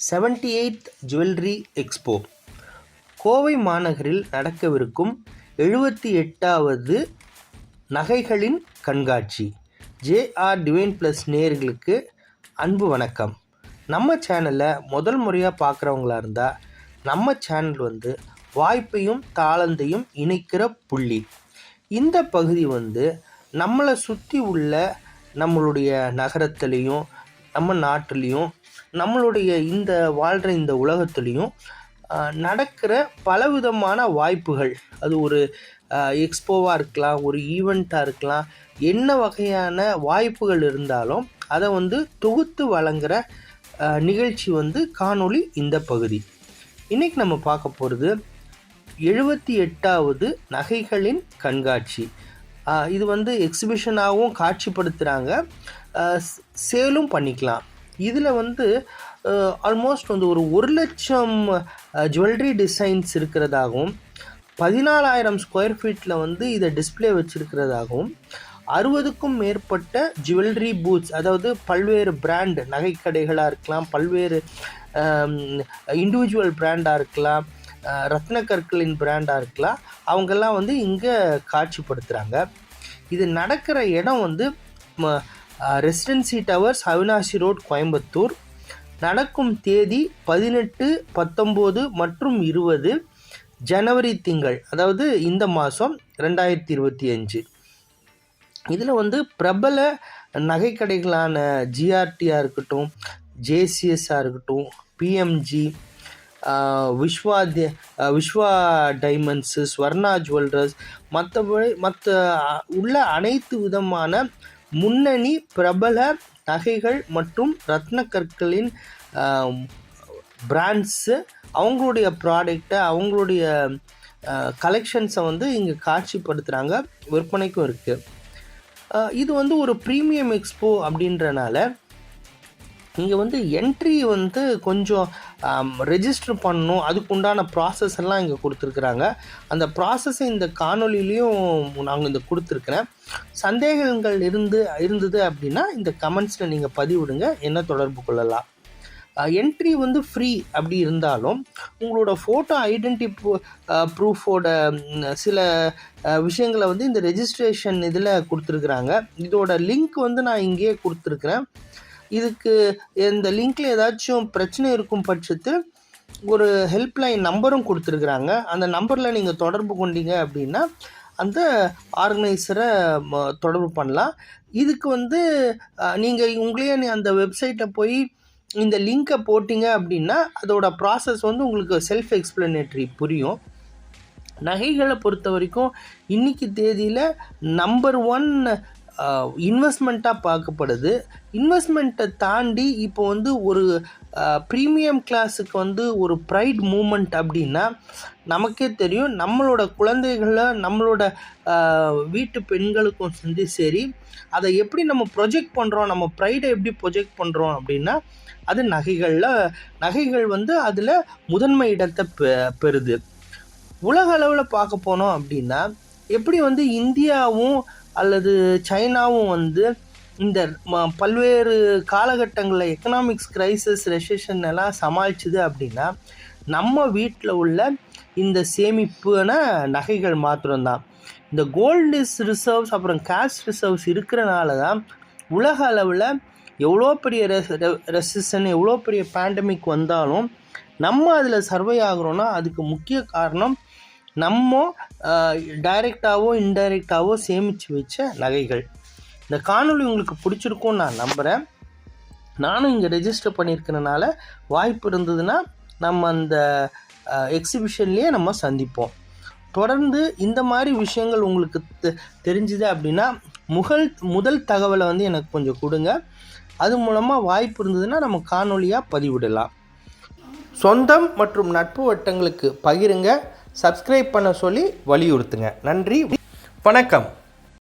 78th jewellery expo Kovai மாநகரில் நடக்கவிருக்கும் 78வது நகைகளின் கண்காட்சி. ஜேஆர் டிவைன் ப்ளஸ் நேயர்களுக்கு அன்பு வணக்கம். நம்ம சேனலை முதல் முறையாக பார்க்குறவங்களா இருந்தால் நம்ம சேனல் வாய்ப்பையும் தாளந்தையும் இணைக்கிற புள்ளி. இந்த பகுதி நம்மளை சுற்றி உள்ள நம்மளுடைய நகரத்துலேயும் நம்ம நாட்டிலையும் நம்மளுடைய வாழ்கிற இந்த உலகத்துலேயும் நடக்கிற பலவிதமான வாய்ப்புகள், அது ஒரு எக்ஸ்போவாக இருக்கலாம், ஒரு ஈவெண்ட்டாக இருக்கலாம், என்ன வகையான வாய்ப்புகள் இருந்தாலும் அதை தொகுத்து வழங்குகிற நிகழ்ச்சி காணொளி இந்த பகுதி. இன்றைக்கி நம்ம பார்க்க போகிறது 78வது நகைகளின் கண்காட்சி. இது எக்ஸிபிஷனாகவும் காட்சிப்படுத்துகிறாங்க, சேலும் பண்ணிக்கலாம். இதில் ஆல்மோஸ்ட் ஒரு 1,00,000 ஜுவல்லரி டிசைன்ஸ் இருக்கிறதாகவும் 14,000 ஸ்கொயர் ஃபீட்டில் இதை டிஸ்பிளே வச்சுருக்கிறதாகவும் 60க்கும் மேற்பட்ட ஜுவல்லரி பூத்ஸ், அதாவது பல்வேறு பிராண்ட் நகைக்கடைகளாக இருக்கலாம், பல்வேறு இண்டிவிஜுவல் பிராண்டாக இருக்கலாம், ரத்ன கற்களின் பிராண்டாக இருக்கலாம், அவங்கெல்லாம் இங்கே காட்சிப்படுத்துகிறாங்க. இது நடக்கிற இடம் residency towers, Avinashi road, Coimbatore. நடக்கும் தேதி 18, 19 மற்றும் 20 ஜனவரி திங்கள், அதாவது இந்த மாதம் 2025. இதில் பிரபல நகைக்கடைகளான ஜிஆர்டியாக இருக்கட்டும், ஜேசிஎஸ்ஸாக இருக்கட்டும், PMG, Vishwa diamonds, Swarna jewellers, மற்ற உள்ள அனைத்து விதமான முன்னணி பிரபல நகைகள் மற்றும் ரத்ன கற்களின் பிராண்ட்ஸு அவங்களுடைய ப்ராடக்டை, அவங்களுடைய கலெக்ஷன்ஸை இங்கே காட்சிப்படுத்துகிறாங்க, விற்பனைக்கும் இருக்குது. இது ஒரு ப்ரீமியம் எக்ஸ்போ அப்படின்றனால இங்கே என்ட்ரி கொஞ்சம் ரெஜிஸ்டர் பண்ணணும், அதுக்குண்டான ப்ராசஸ் எல்லாம் இங்கே கொடுத்துருக்குறாங்க. அந்த ப்ராசஸை இந்த காணொலியிலையும் நாங்கள் கொடுத்துருக்குறேன். சந்தேகங்கள் இருந்தது அப்படின்னா இந்த கமெண்ட்ஸில் நீங்கள் பதிவிடுங்க, என்ன தொடர்பு கொள்ளலாம். என்ட்ரி ஃப்ரீ அப்படி இருந்தாலும் உங்களோட ஃபோட்டோ ஐடென்டி ப்ரூஃபோட சில விஷயங்களை இந்த ரெஜிஸ்ட்ரேஷன் இதில் கொடுத்துருக்குறாங்க. இதோட லிங்க் நான் இங்கேயே கொடுத்துருக்குறேன். இதுக்கு இந்த லிங்க்கில் ஏதாச்சும் பிரச்சனை இருக்கும் பட்சத்தில் ஒரு ஹெல்ப்லைன் நம்பரும் கொடுத்துருக்குறாங்க. அந்த நம்பரில் நீங்கள் தொடர்பு கொண்டீங்க அப்படின்னா அந்த ஆர்கனைசரை தொடர்பு பண்ணலாம். இதுக்கு நீங்கள் உங்களையே அந்த வெப்சைட்டில் போய் இந்த லிங்கை போட்டிங்க அப்படின்னா அதோட ப்ராசஸ் உங்களுக்கு செல்ஃப் எக்ஸ்பிளனேட்ரி புரியும். நகைகளை பொறுத்த வரைக்கும் இன்றைக்கி தேதியில் நம்பர் 1 இன்வெஸ்ட்மெண்ட்டாக பார்க்கப்படுது. இன்வெஸ்ட்மெண்ட்டை தாண்டி இப்போ ஒரு ப்ரீமியம் கிளாஸுக்கு ஒரு ப்ரைட் மூமெண்ட் அப்படின்னா நமக்கே தெரியும், நம்மளோட குழந்தைகளை நம்மளோட வீட்டு பெண்களுக்கும் சரி, அதை எப்படி நம்ம ப்ரொஜெக்ட் பண்ணுறோம், நம்ம ப்ரைடை எப்படி ப்ரொஜெக்ட் பண்ணுறோம் அப்படின்னா அது நகைகள் அதில் முதன்மை இடத்தை பெறுது. உலக அளவில் பார்க்க போனோம் அப்படின்னா எப்படி இந்தியாவும் அல்லது சைனாவும் இந்த பல்வேறு காலகட்டங்களில் எக்கனாமிக்ஸ் கிரைசிஸ், ரெசெஷன் எல்லாம் சமாளிச்சுது அப்படின்னா நம்ம வீட்டில் உள்ள இந்த சேமிப்பான நகைகள் மாத்திரம்தான். இந்த கோல்டு ரிசர்வ்ஸ் அப்புறம் கேஷ் ரிசர்வ்ஸ் இருக்கிறனால தான் உலக அளவில் எவ்வளோ பெரிய ரெசிஷன், எவ்வளோ பெரிய பேண்டமிக் வந்தாலும் நம்ம அதில் சர்வை ஆகிறோன்னா அதுக்கு முக்கிய காரணம் நம்ம டைரெக்டாகவோ இன்டைரக்டாகவோ சேமித்து வச்ச நகைகள். இந்த காணொளி உங்களுக்கு பிடிச்சிருக்கும்னு நான் நம்புகிறேன். நானும் இங்கே ரெஜிஸ்டர் பண்ணியிருக்கிறனால வாய்ப்பு இருந்ததுன்னா நம்ம அந்த எக்ஸிபிஷன்லேயே நம்ம சந்திப்போம். தொடர்ந்து இந்த மாதிரி விஷயங்கள் உங்களுக்கு தெரிஞ்சுது அப்படின்னா முதல் தகவலை எனக்கு கொஞ்சம் கொடுங்க. அது மூலமாக வாய்ப்பு இருந்ததுன்னா நம்ம காணொளியாக பதிவிடலாம். சொந்தம் மற்றும் நட்பு வட்டங்களுக்கு பகிருங்க, சப்ஸ்கிரைப் பண்ண சொல்லி வலியுறுத்துங்க. நன்றி, வணக்கம்.